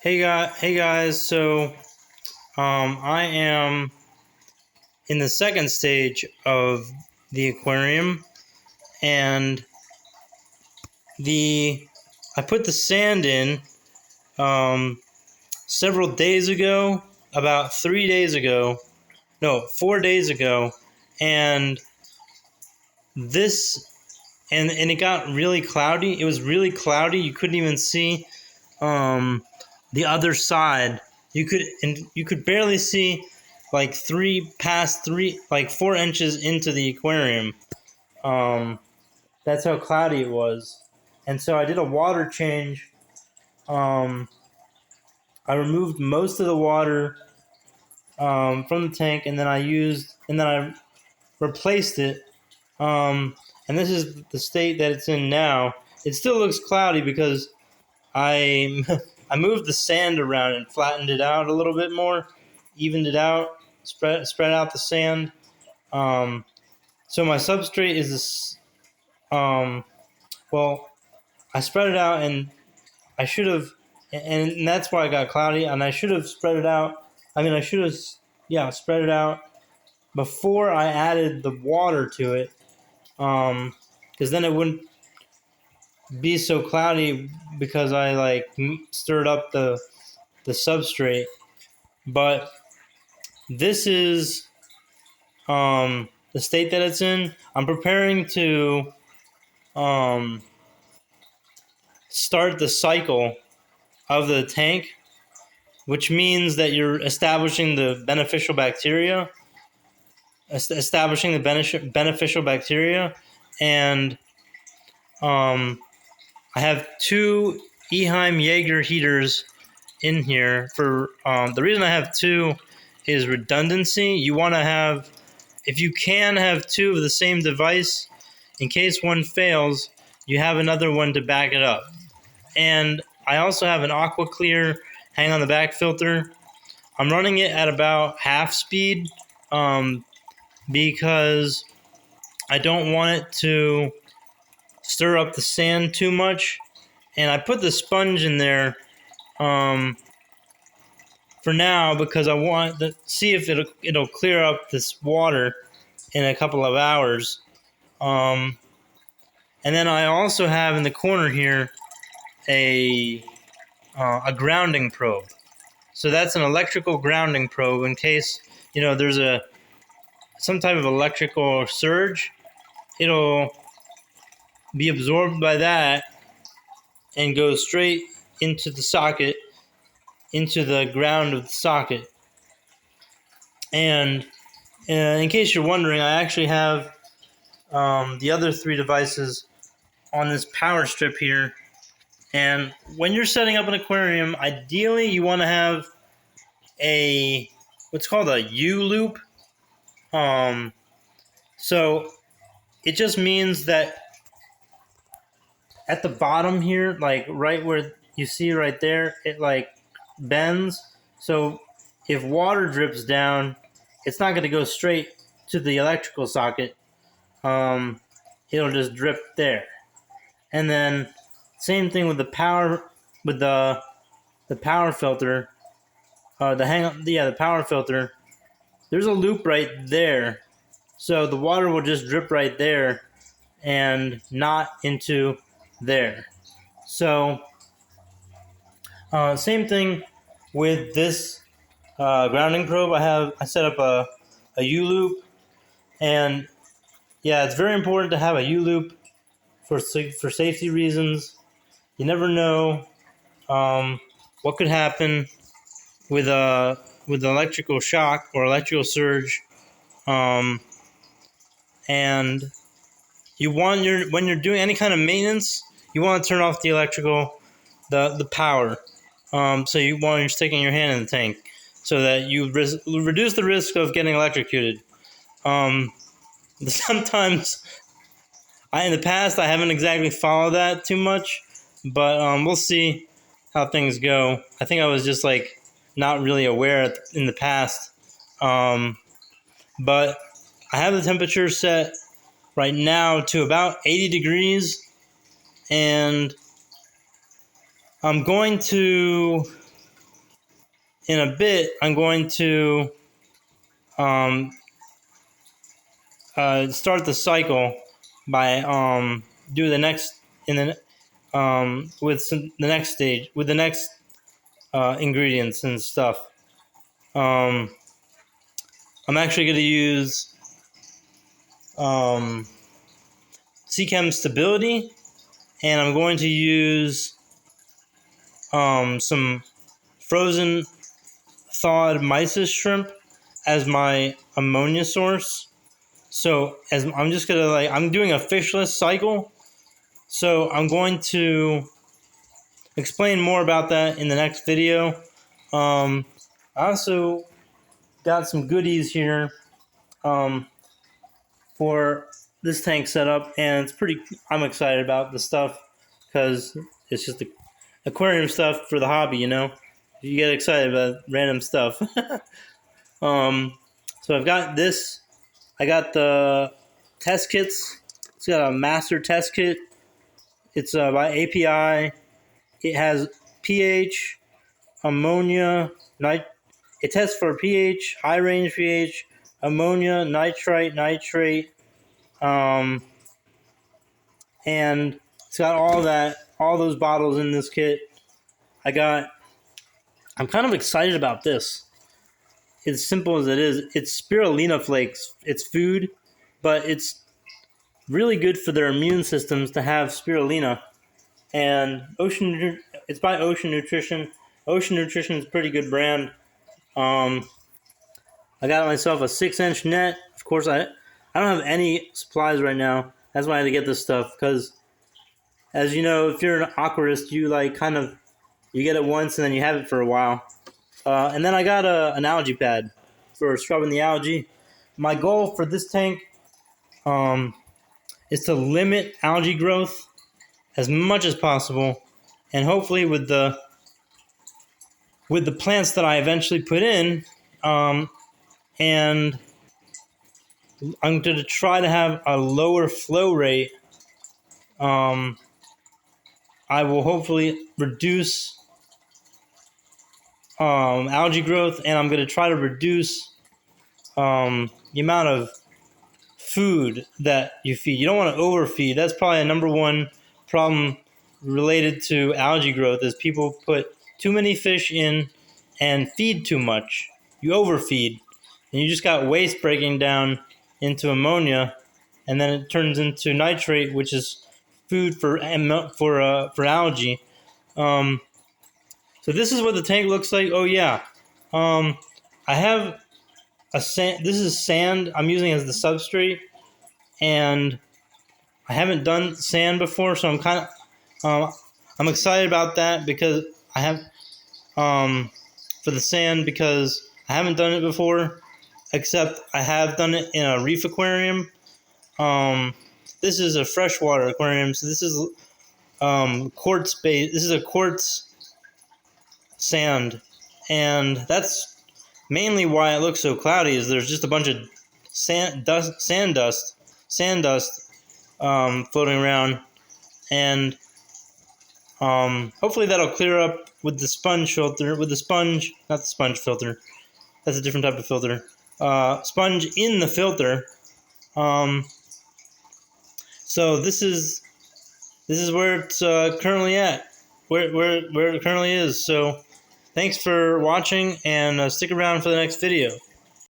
Hey guys. I am in the second stage of the aquarium, and the I put the sand in um, several days ago, about 3 days ago, no, 4 days ago, and this and it got really cloudy. It was really cloudy. You couldn't even see um, the other side. You could barely see like past 4 inches into the aquarium. Um, that's how cloudy it was. And so I did a water change. Um, I removed most of the water from the tank, and then I replaced it. And this is the state that it's in now. It still looks cloudy because I I moved the sand around and flattened it out a little bit more, evened it out, spread out the sand. Um, so my substrate is this. Well, I spread it out, and I should have, and that's why it got cloudy. And I should have spread it out. I should have, spread it out before I added the water to it, because then it wouldn't be so cloudy because I stirred up the substrate. But this is the state that it's in. I'm preparing to start the cycle of the tank, which means that you're establishing the beneficial bacteria, and I have two Eheim Jaeger heaters in here. For the reason I have two is redundancy. You want to have, if you can have two of the same device, in case one fails, you have another one to back it up. And I also have an Aqua Clear hang on the back filter. I'm running it at about half speed because I don't want it to stir up the sand too much. And I put the sponge in there for now because I want to see if it'll clear up this water in a couple of hours. And then I also have in the corner here a grounding probe. So that's an electrical grounding probe in case there's some type of electrical surge. It'll be absorbed by that and go straight into the socket, into the ground of the socket. And in case you're wondering, I actually have the other three devices on this power strip here. And when you're setting up an aquarium, ideally you want to have what's called a U-loop. So it just means that at the bottom here, like right where you see right there, it bends. So if water drips down, it's not going to go straight to the electrical socket. It'll just drip there. And then same thing with the power filter. The power filter. There's a loop right there, so the water will just drip right there and not into there. So same thing with this grounding probe. I set up a U-loop, and it's very important to have a U-loop for safety reasons. You never know what could happen with electrical shock or electrical surge, and when you're doing any kind of maintenance, you want to turn off the power. So when you're sticking your hand in the tank, so that you reduce the risk of getting electrocuted. Sometimes, in the past, I haven't exactly followed that too much, but we'll see how things go. I think I was just not really aware in the past. But I have the temperature set right now to about 80 degrees, and I'm going to in a bit, I'm going to start the cycle by do the next in the the next stage with the next ingredients and stuff. I'm actually going to use Chem Stability, and I'm going to use some frozen thawed mysis shrimp as my ammonia source. So as I'm just gonna I'm doing a fishless cycle. So I'm going to explain more about that in the next video. I also got some goodies here for this tank setup, and it's pretty. I'm excited about the stuff because it's just the aquarium stuff for the hobby. You get excited about random stuff. So I've got this. I got the test kits. It's got a master test kit. It's by API. It has pH, ammonia, it tests for pH, high range pH, ammonia, nitrite, and it's got all those bottles in this kit. I'm kind of excited about this. As simple as it is, it's spirulina flakes. It's food, but it's really good for their immune systems to have spirulina. And it's by Ocean Nutrition. Ocean Nutrition is a pretty good brand. I got myself a 6-inch net. Of course, I don't have any supplies right now. That's why I had to get this stuff, because as you know, if you're an aquarist, you you get it once and then you have it for a while. And then I got an algae pad for scrubbing the algae. My goal for this tank is to limit algae growth as much as possible, and hopefully with the plants that I eventually put in, and I'm going to try to have a lower flow rate. I will hopefully reduce algae growth, and I'm going to try to reduce the amount of food that you feed. You don't want to overfeed. That's probably a number one problem related to algae growth, is people put too many fish in and feed too much. You overfeed, and you just got waste breaking down into ammonia, and then it turns into nitrate, which is food for algae. So this is what the tank looks like. Oh yeah, I have a sand. This is sand I'm using as the substrate, and I haven't done sand before, so I'm excited about that, because I have for the sand, because I haven't done it before, except I have done it in a reef aquarium. This is a freshwater aquarium, so this is quartz base. This is a quartz sand, and that's mainly why it looks so cloudy. Is there's just a bunch of sand dust floating around, and hopefully that'll clear up with the sponge filter. With the sponge, not the sponge filter. That's a different type of filter. Sponge in the filter. So this is where it's currently at. Where it currently is. So thanks for watching, and stick around for the next video.